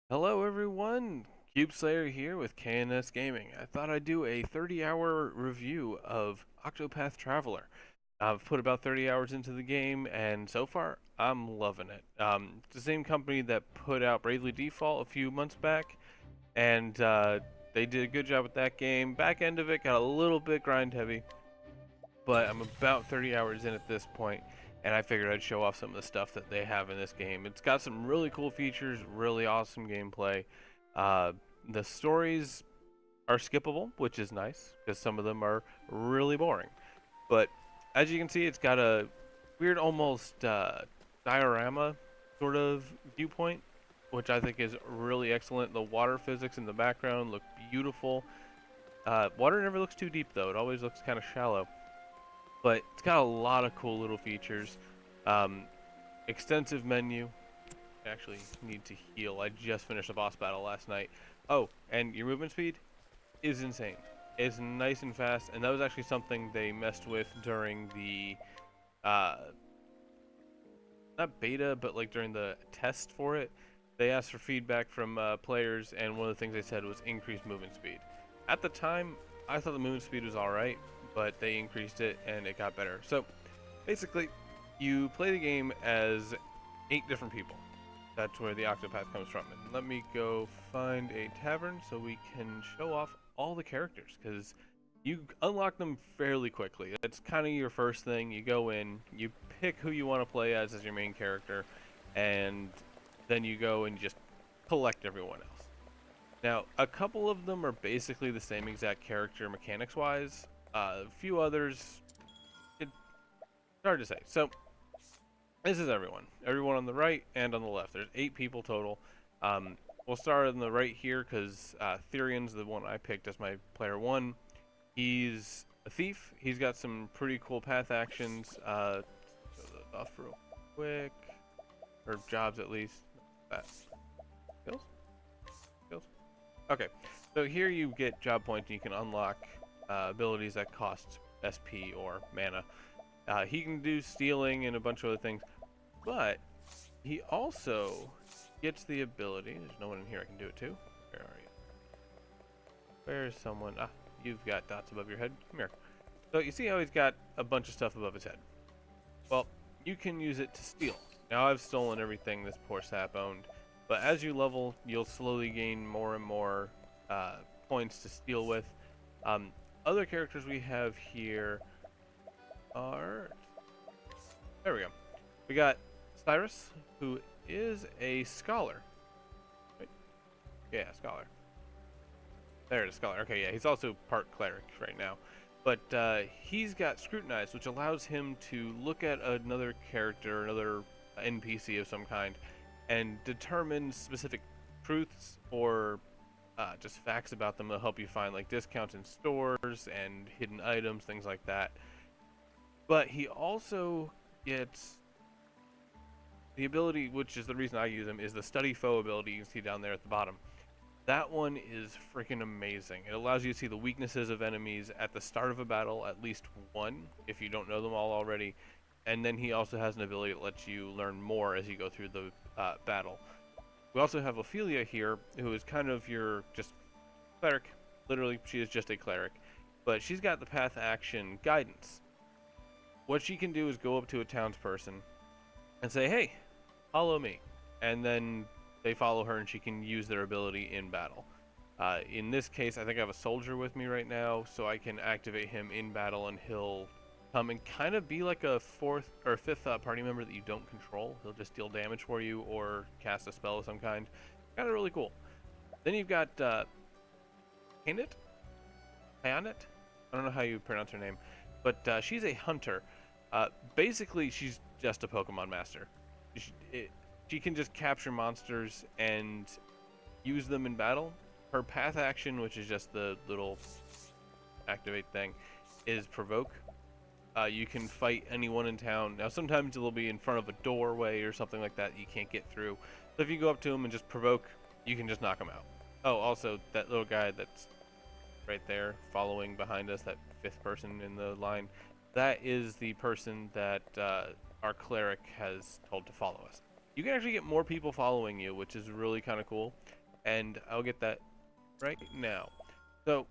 Hello everyone, Cube Slayer here with K&S Gaming. I thought I'd do a 30-hour review of Octopath Traveler. I've put about 30 hours into the game, and so far, I'm loving it. It's the same company that put out Bravely Default a few months back, and they did a good job with that game. Back end of it got a little bit grind heavy, but I'm about 30 hours in at this point, and I figured I'd show off some of the stuff that they have in this game. It's got some really cool features, really awesome gameplay. Uh, the stories are skippable, which is nice because some of them are really boring. But as you can see, it's got a weird, almost diorama sort of viewpoint, which I think is really excellent. The water physics in the background look beautiful. Water never looks too deep though; it always looks kind of shallow, but it's got a lot of cool little features. Um, Extensive menu. I actually need to heal. I just finished a boss battle last night. Oh, and your movement speed is insane. It's nice and fast, and that was actually something they messed with during the, uh, not beta, but like during the test for it. They asked for feedback from players, and one of the things they said was increased movement speed. At the time, I thought the movement speed was alright, but they increased it and it got better. So basically, you play the game as 8 different people. That's where the octopath comes from. And let me go find a tavern so we can show off all the characters, because you unlock them fairly quickly. That's kind of your first thing. You go in, you pick who you want to play as your main character, and then you go and just collect everyone else. Now, a couple of them are basically the same exact character mechanics-wise. A few others, it's hard to say. So, this is everyone. Everyone on the right and on the left. There's 8 people total. We'll start on the right here because Therion's the one I picked as my player 1. He's a thief. He's got some pretty cool path actions. Show the buff real quick. Or jobs at least. That. Skills? Skills? Okay. So here you get job points and you can unlock abilities that cost SP or mana. He can do stealing and a bunch of other things. But he also gets the ability. There's no one in here I can do it to. Where are you? Where's someone? Ah, you've got dots above your head. Come here. So you see how he's got a bunch of stuff above his head? Well, you can use it to steal. Now I've stolen everything this poor sap owned, but as you level, you'll slowly gain more and more points to steal with. Other characters we have here are... There we go. We got Cyrus, who is a scholar. Wait. Yeah, scholar. There it is, scholar. Okay, yeah, he's also part cleric right now. But he's got Scrutinize, which allows him to look at another character, another NPC of some kind, and determine specific truths or just facts about them. That'll help you find like discounts in stores and hidden items, things like that. But he also gets the ability, which is the reason I use him, is the Study Foe ability you can see down there at the bottom. That one is freaking amazing. It allows you to see the weaknesses of enemies at the start of a battle, at least one, if you don't know them all already. And then he also has an ability that lets you learn more as you go through the battle. We also have Ophelia here, who is kind of your just cleric. Literally, she is just a cleric. But she's got the path action guidance. What she can do is go up to a townsperson and say, hey, follow me. And then they follow her and she can use their ability in battle. In this case, I think I have a soldier with me right now, so I can activate him in battle and he'll come and kind of be like a 4th or 5th party member that you don't control. He'll just deal damage for you or cast a spell of some kind. Kind of really cool. Then you've got Hanet? Hanet? I don't know how you pronounce her name. But she's a hunter. Basically, she's just a Pokemon master. She can just capture monsters and use them in battle. Her path action, which is just the little activate thing, is provoke. You can fight anyone in town. Now, sometimes it'll be in front of a doorway or something like that you can't get through. So if you go up to him and just provoke, you can just knock him out. Oh, also, that little guy that's right there following behind us, that 5th person in the line, that is the person that our cleric has told to follow us. you can actually get more people following you, which is really kind of cool. And I'll get that right now. So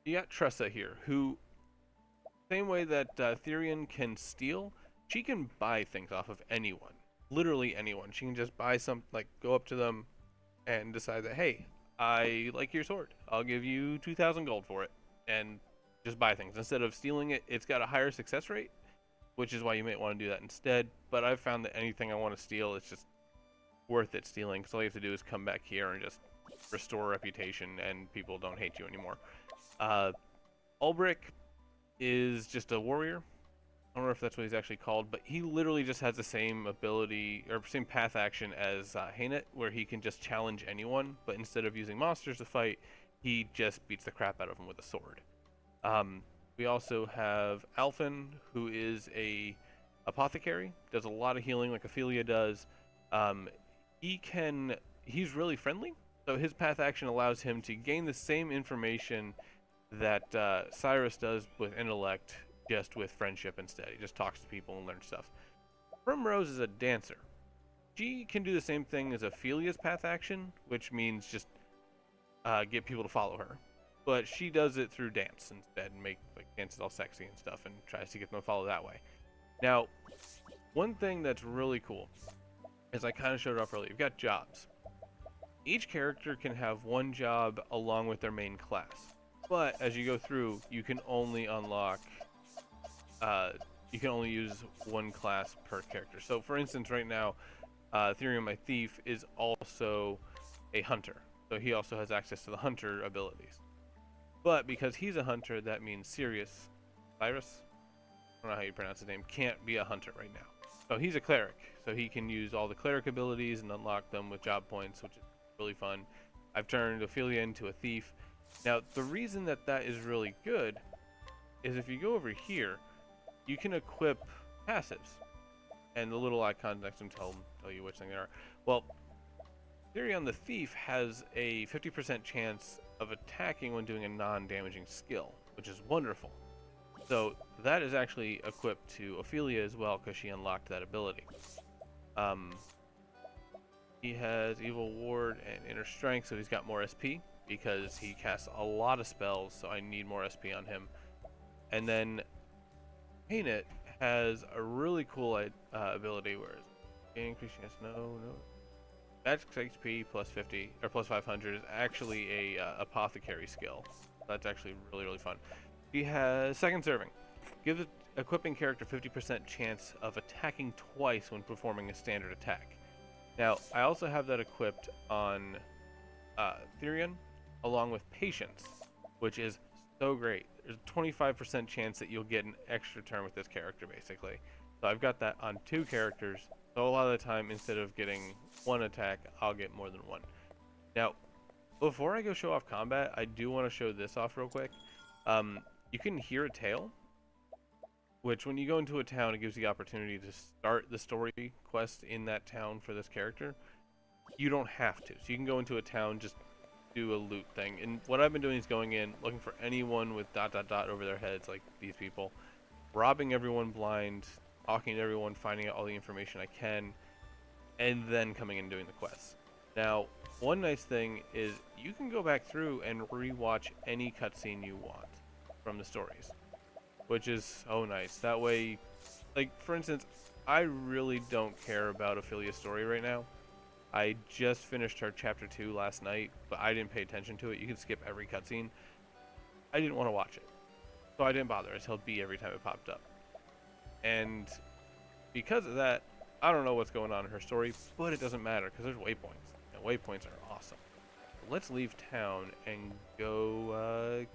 you got Tressa here, who, same way that Therian can steal, she can buy things off of anyone. Literally anyone. She can just buy some, like, go up to them and decide that, hey, I like your sword. I'll give you 2,000 gold for it. And just buy things. Instead of stealing it, it's got a higher success rate, which is why you might want to do that instead. But I've found that anything I want to steal, it's just worth it stealing. Because all you have to do is come back here and just restore reputation, and people don't hate you anymore. Ulbrich is just a warrior. I don't know if that's what he's actually called, but he literally just has the same ability, or same path action as Haynet, where he can just challenge anyone, but instead of using monsters to fight, he just beats the crap out of them with a sword. We also have Alphen, who is a apothecary, does a lot of healing like Ophelia does. He's really friendly, so his path action allows him to gain the same information that Cyrus does with intellect, just with friendship instead. He just talks to people and learns stuff. Primrose is a dancer. She can do the same thing as Ophelia's path action, which means just get people to follow her. But she does it through dance instead, and make like dances all sexy and stuff, and tries to get them to follow that way. Now, one thing that's really cool is I kind of showed it off earlier. You've got jobs. Each character can have one job along with their main class, but as you go through, you can only unlock. You can only use one class per character. So, for instance, right now, Therian, my thief, is also a hunter. So he also has access to the hunter abilities. But because he's a hunter, that means Cyrus, I don't know how you pronounce his name, can't be a hunter right now. So he's a cleric. So he can use all the cleric abilities and unlock them with job points, which is really fun. I've turned Ophelia into a thief. Now, the reason that that is really good is if you go over here, you can equip passives. And the little icons next to them tell you which thing they are. Well, Therion the Thief has a 50% chance of attacking when doing a non-damaging skill, which is wonderful. So that is actually equipped to Ophelia as well, because she unlocked that ability. He has Evil Ward and Inner Strength, so he's got more SP, because he casts a lot of spells, so I need more SP on him. And then Haynet has a really cool ability where increasing no. Magic HP plus 50 or plus 500 is actually a apothecary skill. That's actually really fun. He has Second Serving. Gives the equipping character 50% chance of attacking twice when performing a standard attack. Now, I also have that equipped on Therion, along with Patience, which is so great. There's a 25% chance that you'll get an extra turn with this character, basically. So I've got that on 2 characters. So a lot of the time, instead of getting one attack, I'll get more than one. Now, before I go show off combat, I do want to show this off real quick. You can hear a tale, which when you go into a town, it gives you the opportunity to start the story quest in that town for this character. You don't have to. So you can go into a town, just do a loot thing. And what I've been doing is going in, looking for anyone with ... over their heads, like these people, robbing everyone blind, talking to everyone, finding out all the information I can, and then coming in and doing the quests. Now, one nice thing is you can go back through and rewatch any cutscene you want from the stories, which is so nice. That way, like, for instance, I really don't care about Ophelia's story right now. I just finished her chapter 2 last night, but I didn't pay attention to it. You can skip every cutscene. I didn't want to watch it, so I didn't bother. I just held B every time it popped up. And because of that, I don't know what's going on in her story, but it doesn't matter because there's waypoints, and waypoints are awesome. So let's leave town and go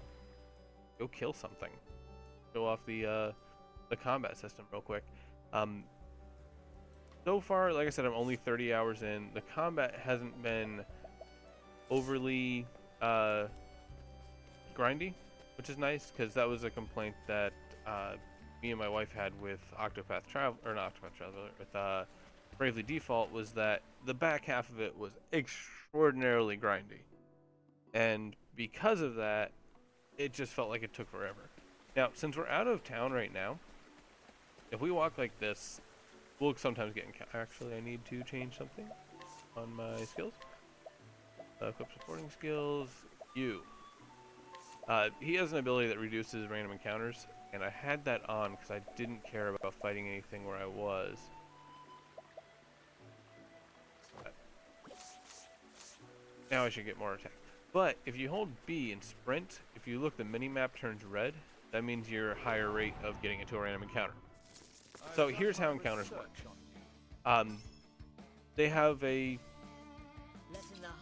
kill something. Show off the combat system real quick. So far, like I said, I'm only 30 hours in. The combat hasn't been overly grindy, which is nice because that was a complaint that me and my wife had with Octopath Traveler, or not Octopath Traveler, with Bravely Default, was that the back half of it was extraordinarily grindy. And because of that, it just felt like it took forever. Now, since we're out of town right now, if we walk like this, We'll sometimes get actually, I need to change something on my skills. Equip supporting skills. You. He has an ability that reduces random encounters, and I had that on because I didn't care about fighting anything where I was. But now I should get more attack. But if you hold B and sprint, if you look, the mini-map turns red. That means you're higher rate of getting into a random encounter. So here's how encounters work. They have a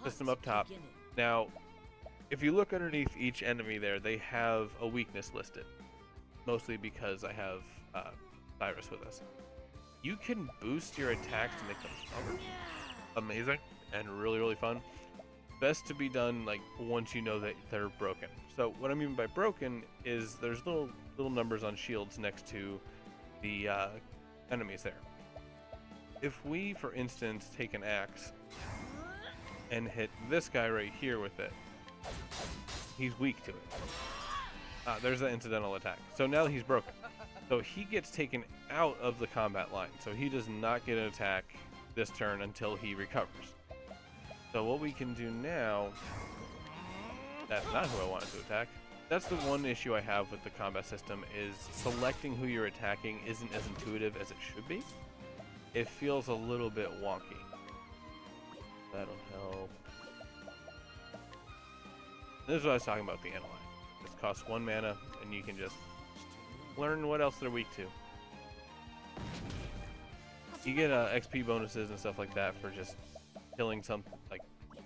system up top. Now, if you look underneath each enemy there, they have a weakness listed. Mostly because I have Cyrus with us. You can boost your attacks to make them stronger. Amazing and really, really fun. Best to be done like once you know that they're broken. So what I mean by broken is there's little numbers on shields next to the enemies there. If we, for instance, take an axe and hit this guy right here with it, he's weak to it. There's the incidental attack. So now he's broken. So he gets taken out of the combat line. So he does not get an attack this turn until he recovers. So what we can do now, that's not who I wanted to attack. That's the one issue I have with the combat system, is selecting who you're attacking isn't as intuitive as it should be. It feels a little bit wonky. That'll help. This is what I was talking about, the analyze. This costs 1 mana, and you can just learn what else they're weak to. You get XP bonuses and stuff like that for just killing like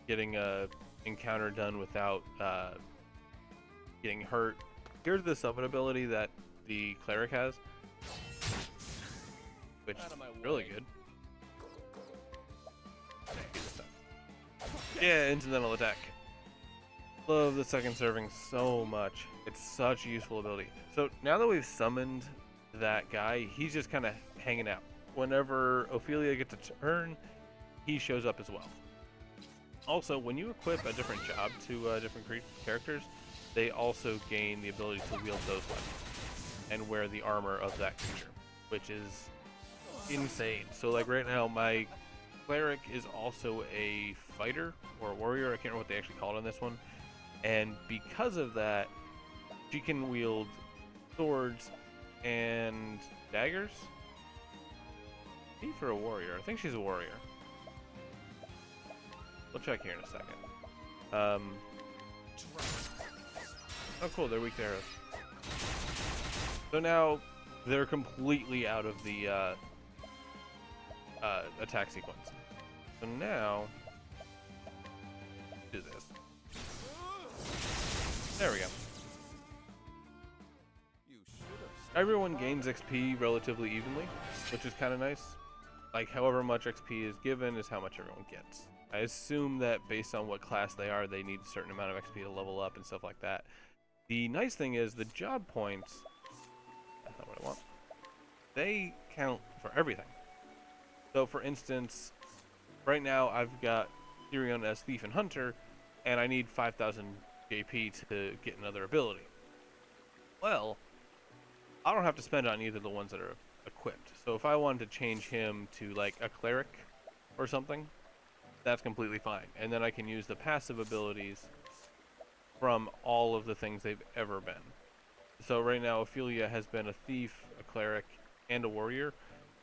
getting a encounter done without getting hurt. Here's the summon ability that the cleric has, which is really good. Yeah, incidental attack. Love the second serving so much. It's such a useful ability. So now that we've summoned that guy, he's just kind of hanging out. Whenever Ophelia gets a turn, he shows up as well. Also, when you equip a different job to different characters, they also gain the ability to wield those weapons and wear the armor of that creature, which is insane. So like right now, my cleric is also a fighter or a warrior. I can't remember what they actually call it on this one. And because of that, she can wield swords and daggers. Maybe for a warrior. I think she's a warrior. We'll check here in a second. Oh cool, they're weak to arrows. So now they're completely out of the attack sequence. So now, do this. There we go. Everyone gains XP relatively evenly, which is kind of nice. Like, however much XP is given is how much everyone gets. I assume that based on what class they are, they need a certain amount of XP to level up and stuff like that. The nice thing is the job points, that's not what I want, they count for everything. So for instance, right now I've got Therion as Thief and Hunter, and I need 5,000 JP to get another ability. Well, I don't have to spend on either of the ones that are equipped. So if I wanted to change him to like a cleric or something, that's completely fine. And then I can use the passive abilities from all of the things they've ever been. So right now Ophelia has been a thief, a cleric, and a warrior,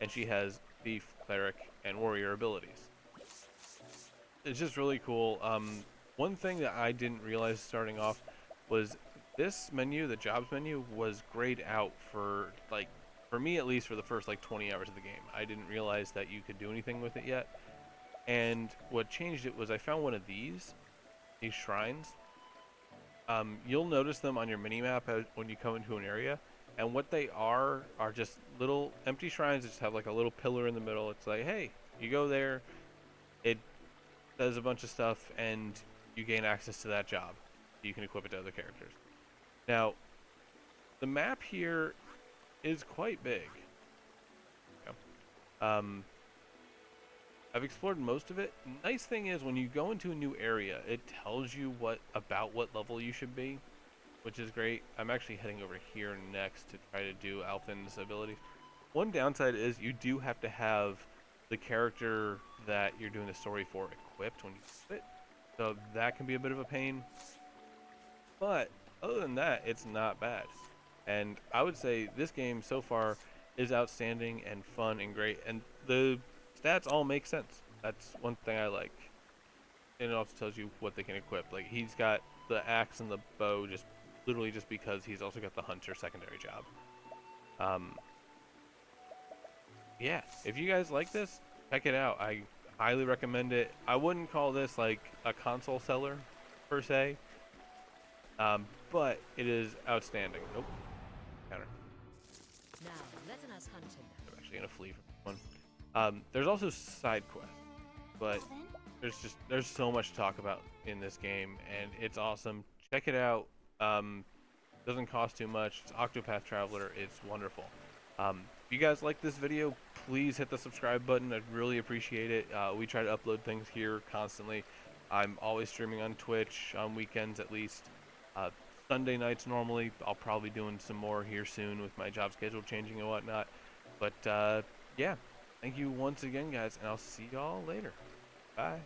and she has thief, cleric, and warrior abilities. It's just really cool. One thing that I didn't realize starting off was this menu, the jobs menu, was grayed out for, like, for me at least, for the first like 20 hours of the game. I didn't realize that you could do anything with it yet. And what changed it was I found one of these shrines. You'll notice them on your minimap when you come into an area. And what they are just little empty shrines that just have like a little pillar in the middle. It's like, hey, you go there, it does a bunch of stuff, and you gain access to that job. You can equip it to other characters. Now, the map here is quite big. Yeah. I've explored most of it. Nice thing is when you go into a new area, it tells you about what level you should be, which is great. I'm actually heading over here next to try to do Alphin's ability. One downside is you do have to have the character that you're doing the story for equipped when you quit, so that can be a bit of a pain. But other than that, it's not bad. And I would say this game so far is outstanding and fun and great, and the stats all make sense. That's one thing I like. And it also tells you what they can equip. Like he's got the axe and the bow just literally just because he's also got the hunter secondary job. Um, yeah, if you guys like this, check it out. I highly recommend it. I wouldn't call this like a console seller per se, but it is outstanding. Nope, counter. Now let us hunt him. I'm actually gonna flee from this one. There's also side quests, but there's so much to talk about in this game, and it's awesome. Check it out. Doesn't cost too much. It's Octopath Traveler. It's wonderful. If you guys like this video, please hit the subscribe button. I'd really appreciate it. We try to upload things here constantly. I'm always streaming on Twitch on weekends at least. Sunday nights normally. I'll probably doing some more here soon with my job schedule changing and whatnot. But yeah, thank you once again, guys, and I'll see y'all later. Bye.